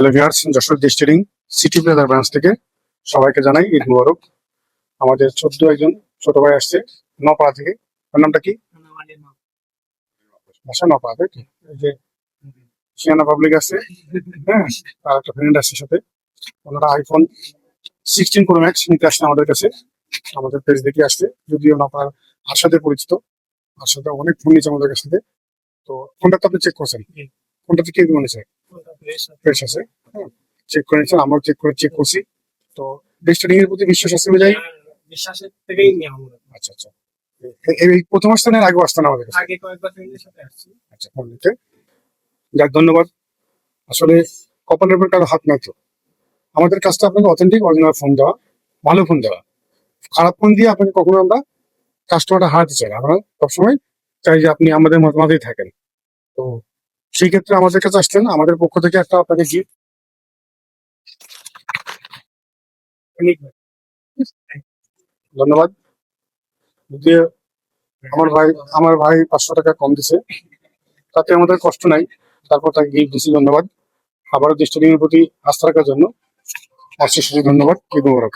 Hello viewers, Jessore distilling city plaza branch থেকে সবাইকে জানাই ঈদ মুবারক। আমাদের 14 একজন ছোট ভাই আসছে নপাড়া থেকে। ওর নামটা কি? বাসা নপাড়া, তাই তো? এই যে শিয়ানা পাবলিক আছে, হ্যাঁ, আর একটা ফ্রেন্ড আসছে সাথে। ওনারা আইফোন 16 প্রো ম্যাক্স নিতে আসছে আমাদের কাছে, আমাদের পেজ দেখে আসছে। যদিও নপাড়ার আরশাদে পরিচিত, আরশাদে অনেক ফোন নিয়েছে আমাদের কাছ থেকে। তো ফোনটা তো আপনি চেক করছেন, ফোনটা কি মনে ফ্রেশ আছে, হ্যাঁ, চেক করে নিচ্ছেন, আমরাও চেক করছি। তো ডিস্টিলিং এর প্রতি বিশ্বাস আছে অনুযায়ী বিশ্বাসের থেকেই নেওয়া মূলত। আচ্ছা আচ্ছা, এই প্রথম আসতেন এর আগেও আসতেন আমাদের কাছে? আগে কয়েকবার ফ্রেন্ডের সাথে আসছি। আচ্ছা, ফোন নিতে যাক, ধন্যবাদ। আসলে কপালের উপর কারো হাত নাই তো, আমাদের কাজটা আপনাকে অথেন্টিক অরিজিনাল ফোন দেওয়া, ভালো ফোন দেওয়া। খারাপ ফোন দিয়ে আপনাকে কখনো আমরা কাস্টমারটা হারাতে চাই না। আমরা সবসময় চাই যে আপনি আমাদের মাঝেই থাকেন। তো সেই ক্ষেত্রে আমাদের কাছে আসছেন, আমাদের পক্ষ থেকে একটা আপনাকে গিফট। ধন্যবাদ। যদি আমার ভাই 500 টাকা কম দিছে, তাতে আমাদের কষ্ট নাই, তারপর তাকে গিফট দিচ্ছি, ধন্যবাদ। আবারও ডিস্টিলিং এর প্রতি আস্থা রাখার জন্য অশেষ ধন্যবাদ। ঈদ মোবারক।